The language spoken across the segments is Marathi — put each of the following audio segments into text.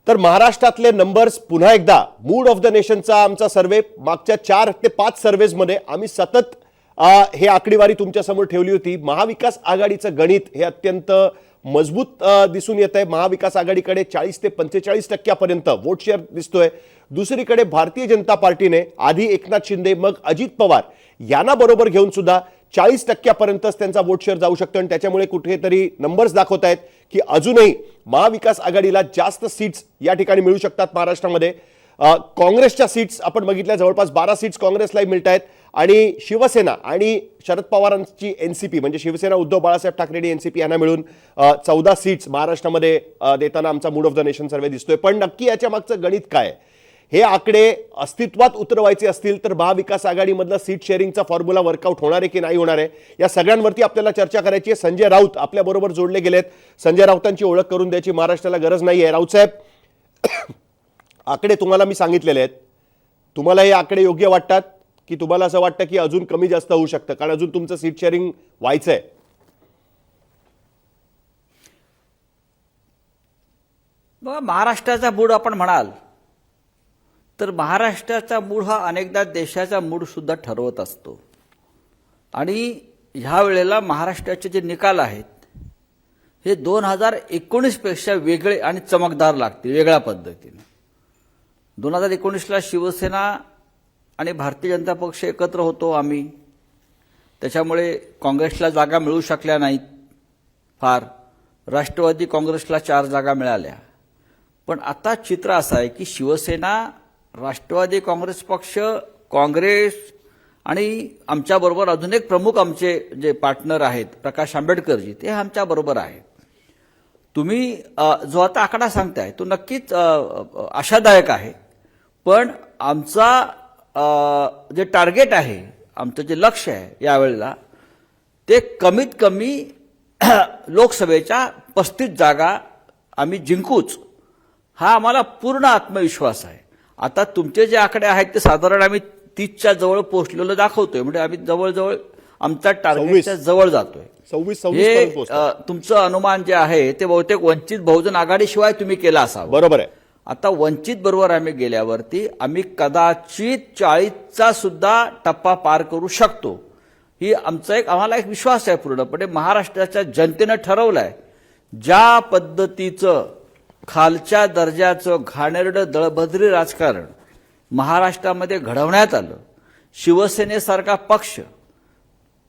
तर महाराष्ट्रातले नंबर्स पुन्हा एकदा मूड ऑफ द नेशनचा आमचा सर्वे मागच्या 4 ते 5 सर्व्हेजमध्ये आम्ही सतत हे आकडेवारी तुमच्या समोर ठेवली होती. महाविकास आघाडीचं गणित हे अत्यंत मजबूत दिसून येत आहे. महाविकास आघाडीकडे 40 ते 45% वोट शेअर दिसतोय. दुसरीकडे भारतीय जनता पार्टीने आधी एकनाथ शिंदे मग अजित पवार यांना बरोबर घेऊन सुद्धा 40% त्यांचा वोट शेअर जाऊ शकतो आणि त्याच्यामुळे कुठेतरी नंबर्स दाखवत आहेत की अजूनही महाविकास आघाडीला जास्त सीट्स या ठिकाणी मिळू शकतात महाराष्ट्रामध्ये. काँग्रेसच्या सीट्स आपण बघितल्या जवळपास 12 सीट्स काँग्रेसला मिळत आहेत आणि शिवसेना आणि शरद पवारांची एनसीपी म्हणजे शिवसेना उद्धव बाळासाहेब ठाकरे एनसीपी यांना मिळून 14 सीट्स महाराष्ट्रामध्ये देताना आमचा मूड ऑफ द नेशन सर्वे दिसतोय. पण नक्की याच्या मागचं गणित काय? हे आकडे अस्तित्वात उतरवायचे असतील तर महाविकास आघाडीमधलं सीट शेअरिंगचा फॉर्म्युला वर्कआउट होणार आहे की नाही होणार आहे या सगळ्यांवरती आपल्याला चर्चा करायची आहे. संजय राऊत आपल्याबरोबर जोडले गेलेत. संजय राऊतांची ओळख करून द्यायची महाराष्ट्राला गरज नाही आहे. राऊत साहेब, आकडे तुम्हाला मी सांगितलेले आहेत. तुम्हाला हे आकडे योग्य वाटतात की तुम्हाला असं वाटतं की अजून कमी जास्त होऊ शकतं कारण अजून तुमचं सीट शेअरिंग व्हायचं आहे? महाराष्ट्राचा मूड आपण म्हणाल तर महाराष्ट्राचा मूड हा अनेकदा देशाचा मूड सुद्धा ठरवत असतो आणि ह्या वेळेला महाराष्ट्राचे जे निकाल आहेत हे 2019 पेक्षा वेगळे आणि चमकदार लागतील. वेगळ्या पद्धतीने 2019ला शिवसेना आणि भारतीय जनता पक्ष एकत्र होतो आम्ही, त्याच्यामुळे काँग्रेसला जागा मिळू शकल्या नाहीत. फार राष्ट्रवादी काँग्रेसला 4 जागा मिळाल्या. पण आता चित्र असं आहे की शिवसेना, राष्ट्रवादी काँग्रेस पक्ष, काँग्रेस आणि आमच्याबरोबर अजून एक प्रमुख आमचे जे पार्टनर आहेत प्रकाश आंबेडकरजी ते आमच्याबरोबर आहेत. तुम्ही जो आता आकडा सांगताय तो नक्कीच आशादायक आहे. पण आमचा जे टार्गेट आहे, आमचं जे लक्ष्य आहे यावेळेला ते कमीत कमी लोकसभेच्या 35 जागा आम्ही जिंकूच हा आम्हाला पूर्ण आत्मविश्वास आहे. आता तुमचे जे आकडे आहेत ते साधारण आम्ही 30च्या जवळ पोहोचलेलं दाखवतोय. म्हणजे आम्ही जवळजवळ आमच्या टार्गेटच्या जवळ जातोय. 26 तुमचं अनुमान जे आहे ते बहुतेक वंचित बहुजन आघाडीशिवाय तुम्ही केलं असावं. बरोबर आहे. आता वंचित बरोबर आम्ही गेल्यावरती आम्ही कदाचित 40चा सुद्धा टप्पा पार करू शकतो. ही आम्हाला एक विश्वास आहे पूर्णपणे. महाराष्ट्राच्या जनतेनं ठरवलंय ज्या पद्धतीचं खालच्या दर्जाचं घाणेरडं दळभद्री राजकारण महाराष्ट्रामध्ये घडवण्यात आलं, शिवसेनेसारखा पक्ष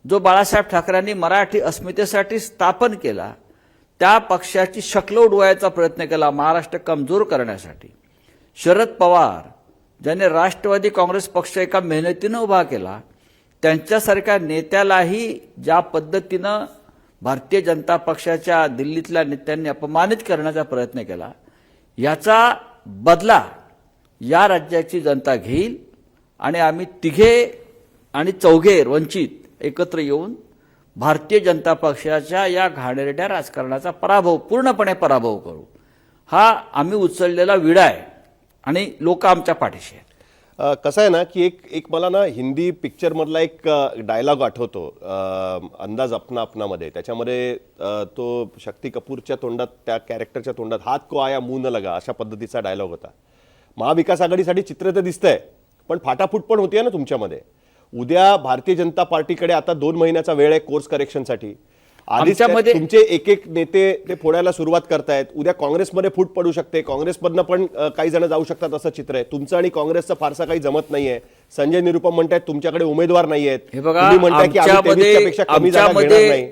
जो बाळासाहेब ठाकरेंनी मराठी अस्मितेसाठी स्थापन केला त्या पक्षाची शक्ल उडवायचा प्रयत्न केला महाराष्ट्र कमजोर करण्यासाठी. शरद पवार ज्याने राष्ट्रवादी काँग्रेस पक्ष एका मेहनतीनं उभा केला, त्यांच्यासारख्या नेत्यालाही ज्या पद्धतीनं भारतीय जनता पक्षाच्या दिल्लीतल्या नेत्यांनी अपमानित करण्याचा प्रयत्न केला, याचा बदला या राज्याची जनता घेईल आणि आम्ही तिघे आणि चौघे वंचित एकत्र येऊन भारतीय जनता पक्षाच्या या घाणेरड्या राजकारणाचा पूर्णपणे पराभव करू. हा आम्ही उचललेला विडा आहे आणि लोक आमच्या पाठीशी आहेत. कसं आहे ना की एक मला ना हिंदी पिक्चर मधला एक डायलॉग आठवतो, अंदाज अपना अपनामध्ये. त्याच्यामध्ये तो शक्ती कपूरच्या तोंडात, त्या कॅरेक्टरच्या तोंडात हात को आया मुंह न लगा अशा पद्धतीचा डायलॉग होता. महाविकास आघाडीसाठी चित्र तर दिसतंय पण फाटाफूट पण होतीये ना तुमच्यामध्ये. उद्या भारतीय जनता पार्टीकडे आता 2 महिन्याचा वेळ आहे कोर्स करेक्शनसाठी. आधीच तुमचे एक नेते ते फोडायला सुरुवात करतायत. उद्या काँग्रेसमध्ये फूट पडू शकते, काँग्रेसमधनं पण काही जण जाऊ शकतात असं चित्र आहे. तुमचं आणि काँग्रेसचं फारसा काही जमत नाहीये. संजय निरुपम म्हणतायत तुमच्याकडे उमेदवार नाहीयेत. तुम्ही म्हणताय की आम्ही 23 पेक्षा कमी जागा घेणार नाही.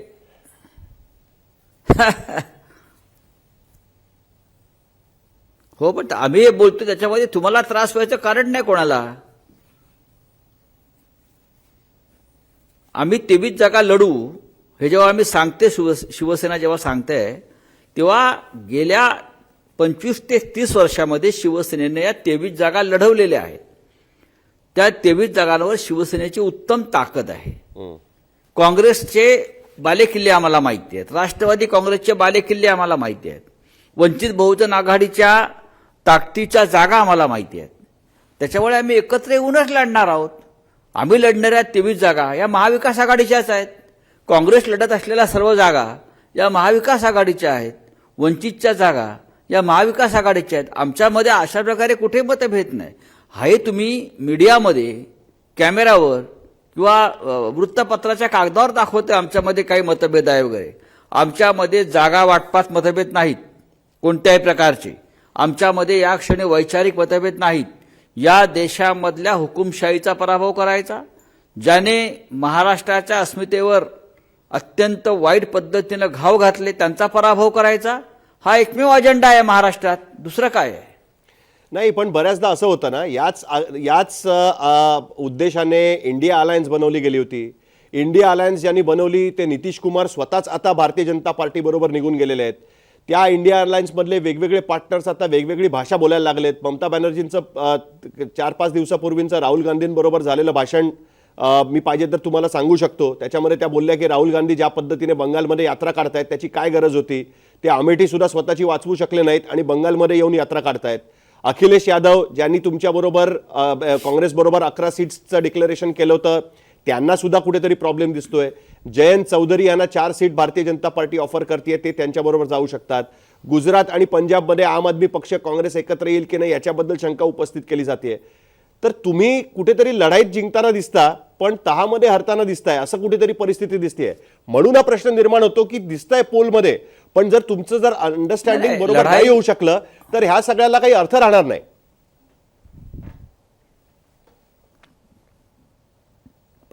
हो, पण आम्ही हे बोलतो त्याच्यामध्ये तुम्हाला त्रास व्हायचं कारण नाही कोणाला. आम्ही 23 जागा लढू हे जेव्हा आम्ही सांगते, शिवसेना जेव्हा सांगते, तेव्हा गेल्या 25 ते 30 वर्षामध्ये शिवसेनेने या 23 जागा लढवलेल्या आहेत. त्या 23 जागांवर शिवसेनेची उत्तम ताकद आहे. काँग्रेसचे बालेकिल्ले आम्हाला माहिती आहेत, राष्ट्रवादी काँग्रेसचे बालेकिल्ले आम्हाला माहिती आहेत, वंचित बहुजन आघाडीच्या ताकदीच्या जागा आम्हाला माहिती आहेत. त्याच्यामुळे आम्ही एकत्र येऊनच लढणार आहोत. आम्ही लढणाऱ्या 23 जागा या महाविकास आघाडीच्याच आहेत. काँग्रेस लढत असलेल्या सर्व जागा या महाविकास आघाडीच्या आहेत. वंचितच्या जागा या महाविकास आघाडीच्या आहेत. आमच्यामध्ये अशा प्रकारे कुठे मतभेद नाही. हे तुम्ही मीडियामध्ये कॅमेरावर किंवा वृत्तपत्राच्या कागदावर दाखवते आमच्यामध्ये काही मतभेद आहे वगैरे. आमच्यामध्ये जागा वाटपात मतभेद नाहीत कोणत्याही प्रकारचे. आमच्यामध्ये या क्षणी वैचारिक मतभेद नाहीत. या देशामधल्या हुकुमशाहीचा पराभव करायचा, ज्याने महाराष्ट्राच्या अस्मितेवर अत्यंत वाईट पद्धतीनं घाव घातले त्यांचा पराभव करायचा, हा एकमेव अजेंडा आहे महाराष्ट्रात. दुसरं काय आहे? नाही, पण बऱ्याचदा असं होतं ना, याच उद्देशाने इंडिया अलायन्स बनवली गेली होती. इंडिया अलायन्स ज्यांनी बनवली ते नितीश कुमार स्वतःच आता भारतीय जनता पार्टी बरोबर निघून गेलेले आहेत. त्या इंडिया अलायन्समधले वेगवेगळे पार्टनर्स आता वेगवेगळी भाषा बोलायला लागलेत. ममता बॅनर्जींचं 4-5 दिवसापूर्वीचं राहुल गांधींबरोबर झालेलं भाषण मी पाहिजे तर तुम्हाला सांगू शकतो. त्याच्यामध्ये त्या बोलल्या की राहुल गांधी ज्या पद्धतीने बंगालमध्ये यात्रा काढतायत त्याची काय गरज होती. ते अमेठी सुद्धा स्वतःची वाचवू शकले नाहीत आणि बंगालमध्ये येऊन यात्रा काढतायत. अखिलेश यादव ज्यांनी तुमच्याबरोबर काँग्रेसबरोबर 11 सीट्सचं डिक्लेरेशन केलं होतं, त्यांना सुद्धा कुठेतरी प्रॉब्लेम दिसतोय. जयंत चौधरी यांना 4 seat Bharatiya Janata party offer करते, ते त्यांच्याबरोबर जाऊ शकतात. गुजरात आणि पंजाबमध्ये आम आदमी पक्ष काँग्रेस एकत्र येईल की नाही याच्याबद्दल शंका उपस्थित केली जाते. तर तुम्ही कुठेतरी लढाईत जिंकताना दिसता पण तहामध्ये हरताना दिसताय, असं कुठेतरी परिस्थिती दिसतेय. म्हणून हा प्रश्न निर्माण होतो की दिसतंय पोलमध्ये, पण जर तुमचं जर अंडरस्टँडिंग बरोबर नाही होऊ शकलं तर ह्या सगळ्याला काही अर्थ राहणार नाही.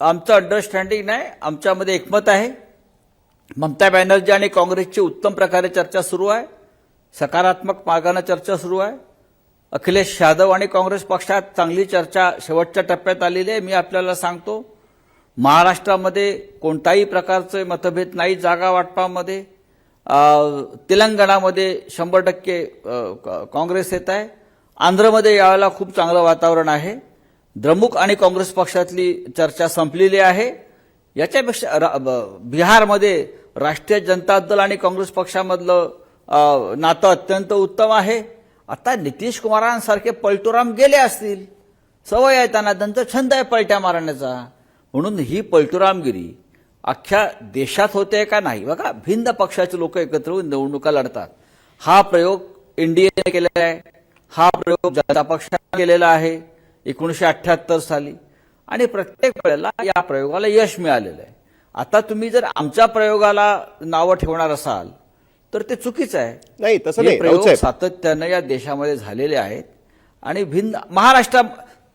आमचं अंडरस्टँडिंग नाही, आमच्यामध्ये एकमत आहे. ममता बॅनर्जी आणि काँग्रेसची उत्तम प्रकारे चर्चा सुरू आहे, सकारात्मक मार्गाने चर्चा सुरू आहे. अखिलेश यादव आणि काँग्रेस पक्षात चांगली चर्चा शेवटच्या टप्प्यात आलेली आहे. मी आपल्याला सांगतो, महाराष्ट्रामध्ये कोणताही प्रकारचे मतभेद नाही जागा वाटपामध्ये. तेलंगणामध्ये 100% काँग्रेस येत आहे. आंध्रमध्ये यावेळेला खूप चांगलं वातावरण आहे. द्रमुक आणि काँग्रेस पक्षातली चर्चा संपलेली आहे. याच्यापेक्षा बिहारमध्ये राष्ट्रीय जनता दल आणि काँग्रेस पक्षामधलं नातं अत्यंत उत्तम आहे. आता नितीश कुमारांसारखे पलटूराम गेले असतील, सवय आहे त्यांना, त्यांचा छंद आहे पलट्या मारण्याचा. म्हणून ही पलटूरामगिरी अख्ख्या देशात होते का नाही. बघा, भिन्न पक्षाचे लोक एकत्र येऊन निवडणुका लढतात. हा प्रयोग एनडीएने केलेला आहे, हा प्रयोग जनता पक्षाने केलेला आहे 1978 साली, आणि प्रत्येक वेळेला या प्रयोगाला यश मिळालेलं आहे. आता तुम्ही जर आमच्या प्रयोगाला नावं ठेवणार असाल तर ते चुकीचं आहे. नाही, तसं हे नाही. प्रयोग राऊत साहेब, सातत्यानं या देशामध्ये झालेले आहेत. आणि भिन्न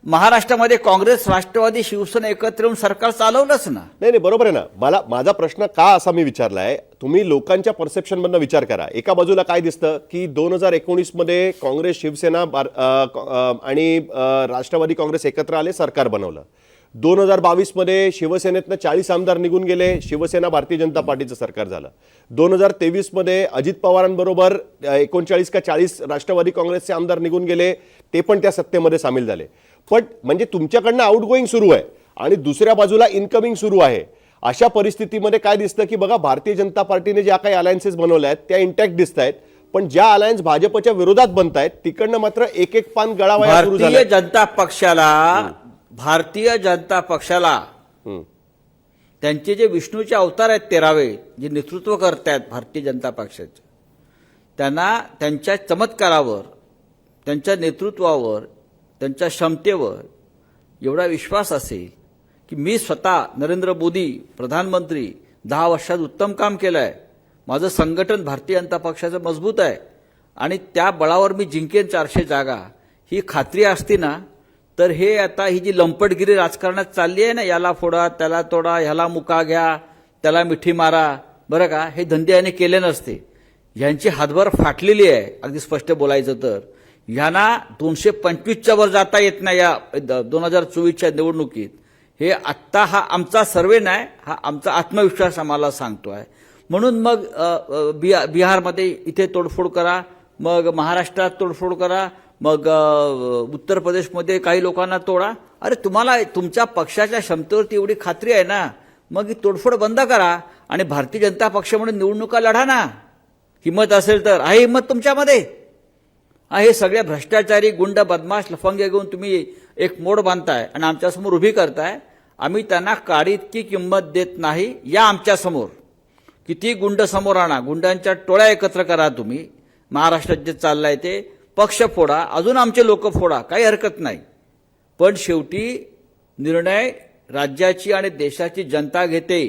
महाराष्ट्रामध्ये काँग्रेस, राष्ट्रवादी, शिवसेना एकत्र येऊन सरकार चालवलंच ना. नाही, बरोबर आहे ना. माझा प्रश्न का असा मी विचारलाय, तुम्ही लोकांच्या परसेप्शन मधनं विचार करा. एका बाजूला काय दिसतं की 2019 मध्ये काँग्रेस, शिवसेना आणि राष्ट्रवादी काँग्रेस एकत्र आले, सरकार बनवलं. 2022 मध्ये शिवसेनेतनं 40 आमदार निघून गेले, शिवसेना भारतीय जनता पार्टीचं सरकार झालं. 2023 मध्ये अजित पवारांबरोबर 39 का 40 राष्ट्रवादी काँग्रेसचे आमदार निघून गेले, ते पण त्या सत्तेमध्ये सामील झाले. पण म्हणजे तुमच्याकडनं आउटगोईंग सुरू आहे आणि दुसऱ्या बाजूला इनकमिंग सुरू आहे. अशा परिस्थितीमध्ये काय दिसतं की बघा, भारतीय जनता पार्टीने ज्या काही अलायन्सेस बनवल्या आहेत त्या इंटॅक्ट दिसत आहेत, पण ज्या अलायन्स भाजपच्या विरोधात बनत आहेत तिकडनं मात्र एक एक पान गळावाया सुरू झालं. भारतीय जनता पक्षाला त्यांचे जे विष्णूचे अवतार आहेत 13वे, जे नेतृत्व करतायत भारतीय जनता पक्षाचे, त्यांना त्यांच्या चमत्कारावर, त्यांच्या नेतृत्वावर, त्यांच्या क्षमतेवर एवढा विश्वास असेल की मी स्वतः नरेंद्र मोदी प्रधानमंत्री 10 वर्षात उत्तम काम केलं आहे, माझं संघटन भारतीय जनता पक्षाचं मजबूत आहे आणि त्या बळावर मी जिंकेन 400 जागा, ही खात्री असती ना, तर हे आता ही जी लंपटगिरी राजकारणात चालली आहे ना, याला फोडा, त्याला तोडा, ह्याला मुका घ्या, त्याला मिठी मारा, बरं का, हे धंदे याने केले नसते. ह्यांची हातभर फाटलेली आहे. अगदी स्पष्ट बोलायचं तर ह्यांना 225च्या वर जाता येत नाही या 2024च्या निवडणुकीत. हे आत्ता हा आमचा सर्वे नाही, हा आमचा आत्मविश्वास आम्हाला सांगतोय. म्हणून मग बिहारमध्ये इथे तोडफोड करा, मग महाराष्ट्रात तोडफोड करा, मग उत्तर प्रदेशमध्ये काही लोकांना तोडा. अरे तुम्हाला तुमच्या पक्षाच्या क्षमतेवरती एवढी खात्री आहे ना, मग ही तोडफोड बंद करा आणि भारतीय जनता पक्ष म्हणून निवडणुका लढा ना. हिंमत असेल तर. आहे हिंमत तुमच्यामध्ये? हे सगळे भ्रष्टाचारी, गुंड, बदमाश, लफंगे घेऊन तुम्ही एक मोड बांधताय आणि आमच्यासमोर उभी करताय. आम्ही त्यांना काडी इतकी किंमत देत नाही. या आमच्यासमोर किती गुंड समोर आणा, गुंडांच्या टोळ्या एकत्र करा तुम्ही महाराष्ट्रात जे चाललंय ते पक्ष फोडा, अजून आमचे लोक फोडा, काही हरकत नाही. पण शेवटी निर्णय राज्याची आणि देशाची जनता घेते.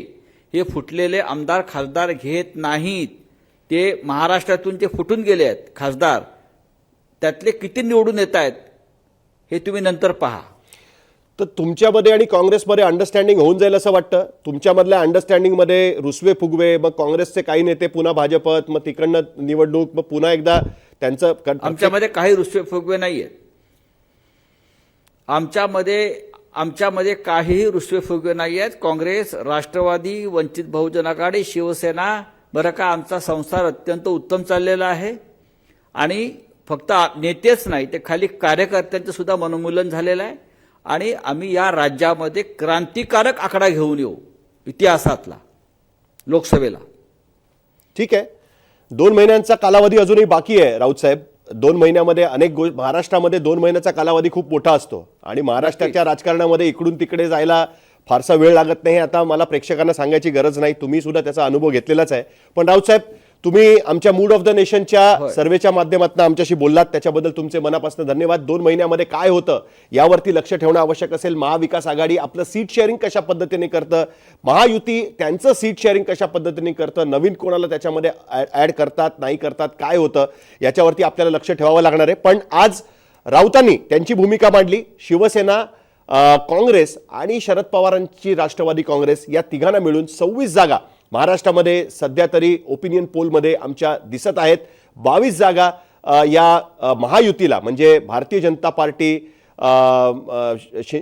हे फुटलेले आमदार खासदार घेत नाहीत. ते महाराष्ट्रातून जे फुटून गेले आहेत खासदार, त्यातले किती निवडून येत आहेत हे तुम्ही नंतर पहा. तर तुमच्यामध्ये आणि काँग्रेसमध्ये अंडरस्टँडिंग होऊन जाईल असं वाटतं? तुमच्यामधल्या अंडरस्टँडिंगमध्ये रुसवे फुगवे, मग काँग्रेसचे काही नेते पुन्हा भाजपत, मग तिकडनं निवडणूक, मग पुन्हा एकदा त्यांचं आमच्यामध्ये काही रुसवे फुगवे नाही आहेत. आमच्यामध्ये काहीही रुसवे फुगवे नाही आहेत. काँग्रेस, राष्ट्रवादी, वंचित बहुजन आघाडी, शिवसेना, बरं का, आमचा संसार अत्यंत उत्तम चाललेला आहे. आणि फक्त नेतेच नाही, ते खाली कार्यकर्त्यांचं सुद्धा मनोमुलन झालेलं आहे. आणि आम्ही या राज्यामध्ये क्रांतिकारक आकडा घेऊन येऊ इतिहासातला लोकसभेला. ठीक आहे. 2 महिन्यांचा कालावधी अजूनही बाकी आहे राऊत साहेब. 2 महिन्यामध्ये अनेक महाराष्ट्रामध्ये 2 महिन्याचा कालावधी खूप मोठा असतो आणि महाराष्ट्राच्या राजकारणामध्ये इकडून तिकडे जायला फारसा वेळ लागत नाही. आता मला प्रेक्षकांना सांगायची गरज नाही, तुम्ही सुद्धा त्याचा अनुभव घेतलेलाच आहे. पण राऊत साहेब, तुम्ही आमच्या मूड ऑफ द नेशनच्या सर्वेच्या माध्यमातून आमच्याशी बोललात, त्याच्याबद्दल तुमचे मनापासून धन्यवाद. 2 महिन्यामध्ये काय होतं यावरती लक्ष ठेवणं आवश्यक असेल. महाविकास आघाडी आपलं सीट शेअरिंग कशा पद्धतीने करतं, महायुती त्यांचं सीट शेअरिंग कशा पद्धतीने करतं, नवीन कोणाला त्याच्यामध्ये ऍड करतात नाही करतात, काय होतं याच्यावरती आपल्याला लक्ष ठेवावं लागणार आहे. पण आज राऊतांनी त्यांची भूमिका मांडली. शिवसेना, काँग्रेस आणि शरद पवारांची राष्ट्रवादी काँग्रेस या तिघांना मिळून 26 जागा महाराष्ट्रामध्ये सध्या तरी ओपिनियन पोलमध्ये आमच्या दिसत आहेत. 22 जागा या महायुतीला म्हणजे भारतीय जनता पार्टी,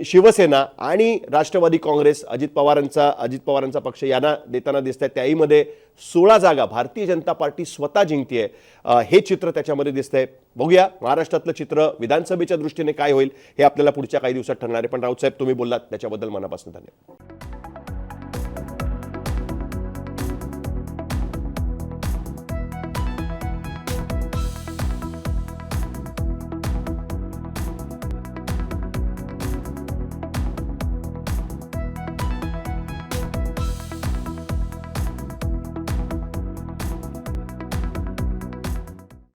शिवसेना आणि राष्ट्रवादी काँग्रेस, अजित पवारांचा पक्ष यांना देताना दिसत आहे. त्याहीमध्ये 16 जागा भारतीय जनता पार्टी स्वतः जिंकतीये. हे चित्र त्याच्यामध्ये दिसतंय. बघूया महाराष्ट्रातलं चित्र विधानसभेच्या दृष्टीने काय होईल हे आपल्याला पुढच्या काही दिवसात ठरणार आहे. पण राऊत साहेब, तुम्ही बोललात त्याच्याबद्दल मनापासून धन्यवाद.